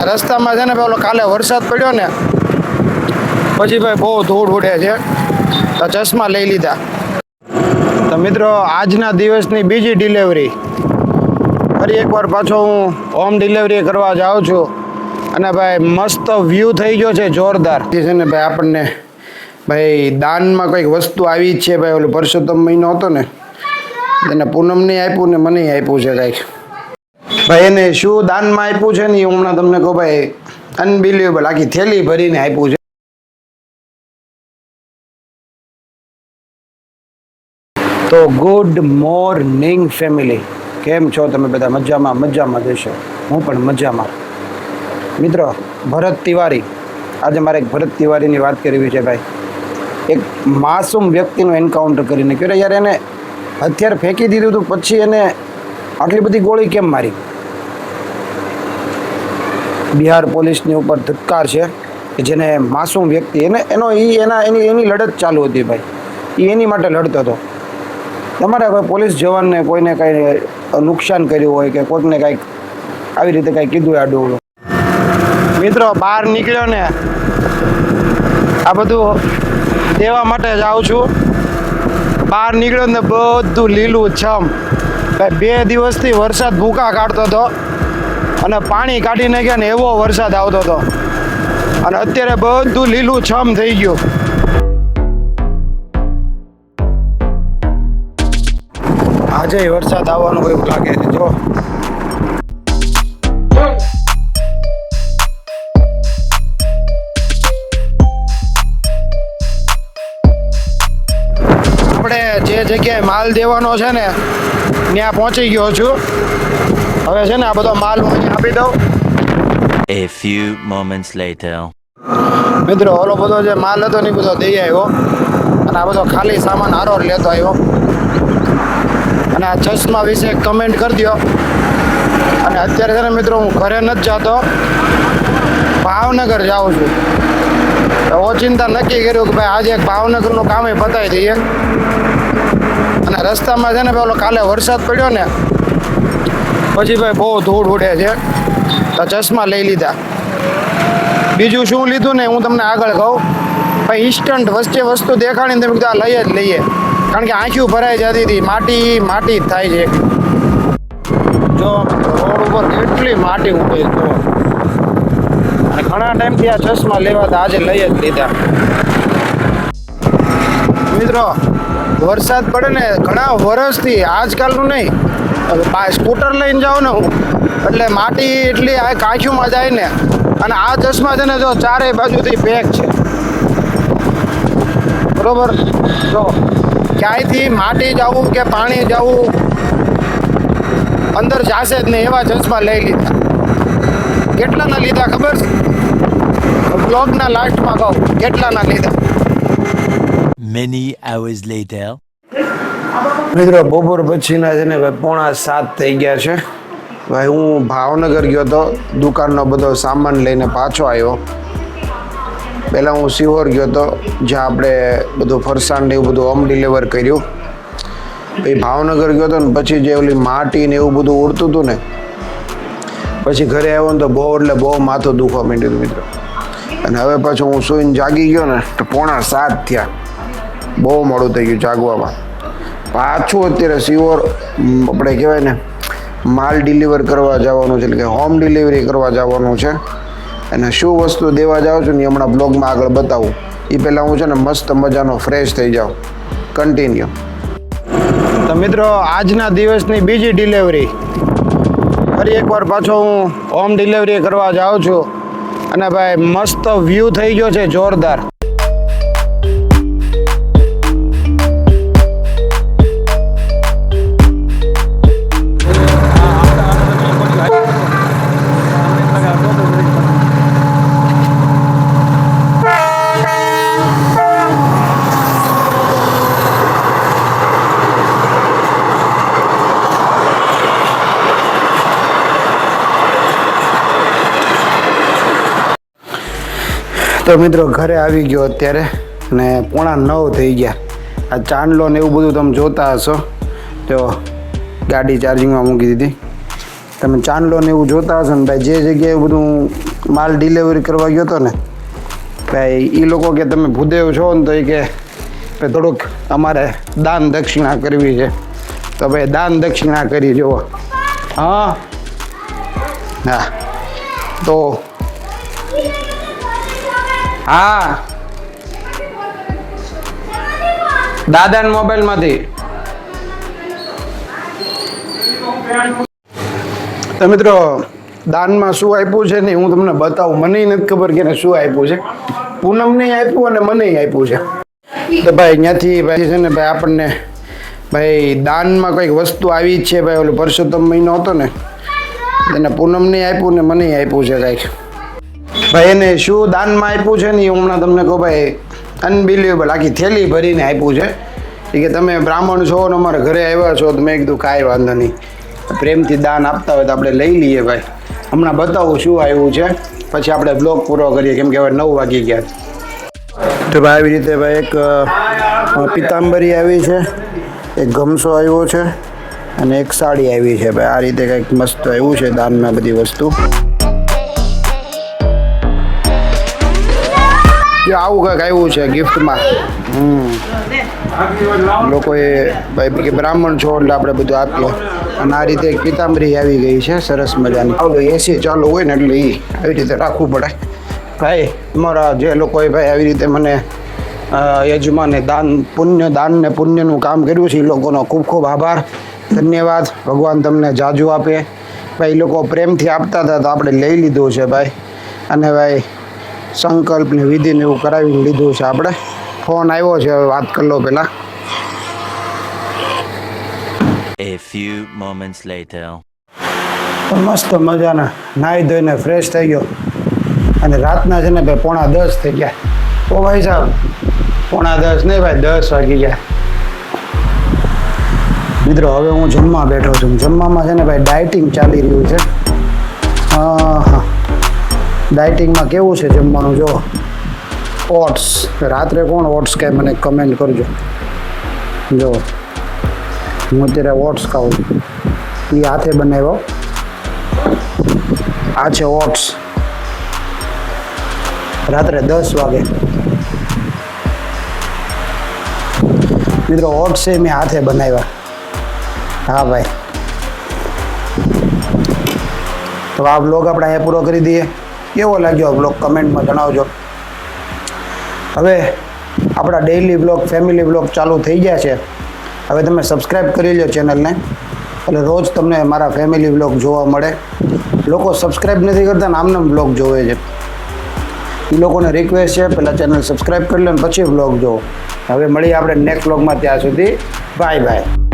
રસ્તામાં છે ને પેલો કાલે વરસાદ પડ્યો ને પછી ભાઈ બહુ ધૂળ ઉડે છે તો ચશ્મા લઈ લીધા. તો મિત્રો આજના દિવસની બીજી ડિલિવરી. ફરી એકવાર પાછો હું હોમ ડિલિવરી કરવા જાઉં છું અને ભાઈ મસ્ત વ્યૂ થઈ ગયો છે જોરદાર. છે ને ભાઈ આપણને ભાઈ દાનમાં કંઈક વસ્તુ આવી જ છે ભાઈ. ઓલું પરસોત્તમ મહિનો હતો ને એને પૂનમને આપ્યું ને મને આપ્યું છે કંઈક. ભાઈ એને શું દાનમાં આપ્યું છે ને એ હમણાં તમને કહું ભાઈ, અનબિલિવેબલ. આખી થેલી ભરીને આપ્યું છે. તો ગુડ મોર્નિંગ ફેમિલી, કેમ છો તમે બધા? મજામાં જશો. હું પણ મજામાં. મિત્રો, ભરત તિવારી, આજે મારે એક ભરત તિવારીની વાત કરવી છે ભાઈ. એક માસૂમ વ્યક્તિનું એન્કાઉન્ટર કરીને કહ્યું યાર, એને હથિયાર ફેંકી દીધું હતું પછી એને આટલી બધી ગોળી કેમ મારી? બિહાર પોલીસની ઉપર ધિક્કાર છે કે જેને માસૂમ વ્યક્તિ એની લડત ચાલુ હતી ભાઈ. એ એની માટે લડતો હતો. તમારે કોઈ પોલીસ જવાનને કોઈને કાંઈ નુકસાન કર્યું હોય કે કોઈકને કાંઈક આવી રીતે કાંઈ કીધું આડું. મિત્રો, બહાર નીકળ્યો ને આ બધું દેવા માટે જાઉં છું. બહાર નીકળ્યો ને બધું લીલું છમ. 2 દિવસથી વરસાદ ભૂકા કાઢતો હતો અને પાણી કાઢીને ગયા ને એવો વરસાદ આવતો હતો અને અત્યારે બધું લીલું છમ થઈ ગયું. આજે વરસાદ આવવાનું એવું લાગે છે. જો આપણે જે જગ્યાએ માલ દેવાનો છે ને ત્યાં પહોંચી ગયો છું. હવે છે ને આ બધો માલ હું આપી દઉં. A few moments later. મિત્રો, ઓલો બધો જે માલ હતો ને બધો દઈ આવ્યો અને આ બધો ખાલી સામાન હારો લેતો આવ્યો. અને આ ચશ્મા વિશે કમેન્ટ કરી દો. અને અત્યારે છે ને મિત્રો, હું ઘરે નથી જતો, ભાવનગર જાઉં છું. ઓચિંતા નક્કી કર્યું કે ભાઈ આજે એક ભાવનગરનું કામ પતાવી દઈએ. અને રસ્તામાં છે ને પેલો કાલે વરસાદ પડ્યો ને પછી ભાઈ બહુ ધૂળ ઉડે છે તો ચશ્મા લઈ લીધા. બીજું શું લીધું ને હું તમને આગળ કહું. ભાઈ ઇન્સ્ટન્ટ વસ્તુ દેખાડીને તમે કીધું આ લઈ જ લઈએ, કારણ કે આંખી ભરાઈ જતી હતી. માટી જ થાય છે. જો રોડ ઉપર કેટલી માટી ઉડે છે. અને ઘણા ટાઈમથી આ ચશ્મા લેવા હતા, આજે લઈ જ લીધા. મિત્રો, વરસાદ પડે ને ઘણા વર્ષથી, આજકાલનું નહીં, સ્કૂટર લઈને જાઉં ને હું એટલે માટી એટલી આ કાંખીમાં જાય ને. અને આ ચશ્મા છે ને જો ચારેય બાજુથી પેક છે, બરોબર. જો ક્યાંયથી માટી જવું કે પાણી જવું અંદર જાશે જ નહીં એવા ચશ્મા લઈ લીધા. કેટલાના લીધા ખબર છે? બ્લોગના લાસ્ટમાં કહું કેટલાના લીધા. Many hours later. મિત્રો, બપોર પછીના છે ને ભાઈ 6:45 થઈ ગયા છે. ભાઈ હું ભાવનગર ગયો હતો, દુકાનનો બધો સામાન લઈને પાછો આવ્યો. પહેલાં હું સિહોર ગયો હતો, જ્યાં આપણે બધું ફરસાણ ને એવું બધું હોમ ડિલિવર કર્યું. પછી ભાવનગર ગયો હતો ને પછી જે ઓલી માટી ને એવું બધું ઉડતું હતું ને પછી ઘરે આવ્યો ને તો બહુ માથું દુખવા માંડ્યું હતું મિત્રો. અને હવે પાછું હું સૂઈને જાગી ગયો ને તો 6:45 થયા. બહુ મોડું થઈ ગયું જાગવામાં. પાછું અત્યારે સિહોર આપણે કહેવાય ને માલ ડિલિવર કરવા જવાનું છે, એટલે કે હોમ ડિલિવરી કરવા જવાનું છે. અને શું વસ્તુ દેવા જાઉં છું ને હમણાં બ્લોગમાં આગળ બતાવું. એ પહેલાં હું છે ને મસ્ત મજાનો ફ્રેશ થઈ જાઉં. કન્ટિન્યુ. તો મિત્રો, આજના દિવસની બીજી ડિલિવરી. ફરી એકવાર પાછો હું હોમ ડિલિવરી કરવા જાઉં છું અને ભાઈ મસ્ત વ્યૂ થઈ ગયો છે જોરદાર. તો મિત્રો, ઘરે આવી ગયો અત્યારે ને 8:45 થઈ ગયા. આ ચાંદલો ને એવું બધું તમે જોતા હશો. તો ગાડી ચાર્જિંગમાં મૂકી દીધી. તમે ચાંદલો ને એવું જોતા હશો ને ભાઈ, જે જગ્યાએ બધું માલ ડિલિવરી કરવા ગયો હતો ને ભાઈ એ લોકો કે તમે ભૂદેવ છો ને તો એ કે ભાઈ થોડુંક અમારે દાન દક્ષિણા કરવી છે તો ભાઈ દાન દક્ષિણા કરી જુઓ. હા હા તો હા દાદાના મોબાઈલમાંથી. તો મિત્રો દાનમાં શું આપ્યું છે ને હું તમને બતાવું. મને નથી ખબર કે એને શું આપ્યું છે. પૂનમને આપ્યું અને મને આપ્યું છે. તો ભાઈ અહીંયાથી ભાઈ છે ને ભાઈ આપણને ભાઈ દાનમાં કંઈક વસ્તુ આવી જ છે ભાઈ. ઓલો પરસોત્તમ મહિનો હતો ને એને પૂનમને આપ્યું ને મને આપ્યું છે કાંઈક. ભાઈ એને શું દાનમાં આપ્યું છે ને એ હમણાં તમને કહું ભાઈ અનબિલિવેબલ. આખી થેલી ભરીને આપ્યું છે. એ કે તમે બ્રાહ્મણ છો ને અમારા ઘરે આવ્યા છો તો મેં કીધું કાંઈ વાંધો નહીં, પ્રેમથી દાન આપતા હોય તો આપણે લઈ લઈએ ભાઈ. હમણાં બતાવું શું આવ્યું છે પછી આપણે બ્લોગ પૂરો કરીએ કેમ કે હવે 9 વાગી ગયા. તો ભાઈ આવી રીતે ભાઈ એક પિતાંબરી આવી છે, એક ગમસો આવ્યો છે અને એક સાડી આવી છે ભાઈ. આ રીતે કંઈક મસ્ત આવ્યું છે દાનમાં બધી વસ્તુ. જો આવું કંઈક આવ્યું છે ગિફ્ટમાં. લોકોએ ભાઈ કે બ્રાહ્મણ છો એટલે આપણે બધું આપીએ. અને આ રીતે એક પિતાંબરી આવી ગઈ છે સરસ મજાની. આવડું એસી ચાલુ હોય ને એટલે એ આવી રીતે રાખવું પડે ભાઈ. અમારા જે લોકોએ ભાઈ આવી રીતે મને યજમાને દાન ને પુણ્યનું કામ કર્યું છે એ લોકોનો ખૂબ ખૂબ આભાર, ધન્યવાદ. ભગવાન તમને જાજુ આપે ભાઈ. એ લોકો પ્રેમથી આપતા હતા તો આપણે લઈ લીધું છે ભાઈ. અને ભાઈ સંકલ્પ ને વિધિને એવું કરાવીને લીધું છે આપણે. ફોન આવ્યો છે હવે વાત કરી લો પહેલાં. A few moments later. મસ્ત મજાના નાહી ધોઈને ફ્રેશ થઈ ગયો અને રાતના છે ને ભાઈ 9:45 થઈ ગયા. ઓ ભાઈ સાહેબ 9:45 નહીં ભાઈ 10 વાગી ગયા. મિત્રો હવે હું જમવા બેઠો છું. જમવામાં છે ને ભાઈ ડાયટિંગ ચાલી રહ્યું છે. હા ડાયટિંગમાં કેવું છે જમવાનું જો. ઓટ્સ રાત્રે કોણ ઓટ્સ ખાય મને કમેન્ટ કરજો. જો હું અત્યારે ઓટ્સ ખાઉં છું. એ હાથે બનાવ્યો. આ છે ઓટ્સ. રાત્રે 10 વાગે મિત્રો ઓટ્સ છે મેં હાથે બનાવ્યા. હા ભાઈ. તો આ બ્લોગ આપણે અહીંયા પૂરો કરી દઈએ. કેવો લાગ્યો બ્લોગ કમેન્ટમાં જણાવજો. હવે આપણા ડેઇલી બ્લોગ ફેમિલી બ્લોગ ચાલુ થઈ ગયા છે. હવે તમે સબસ્ક્રાઈબ કરી લો ચેનલને એટલે રોજ તમને મારા ફેમિલી બ્લોગ જોવા મળે. લોકો સબસ્ક્રાઈબ નથી કરતા ને આમનામ બ્લોગ જોવે છે. એ લોકોને રિક્વેસ્ટ છે પહેલાં ચેનલ સબસ્ક્રાઈબ કરી લો ને પછી બ્લોગ જોવો. હવે મળીએ આપણે નેક્સ્ટ બ્લોગમાં. ત્યાં સુધી બાય બાય.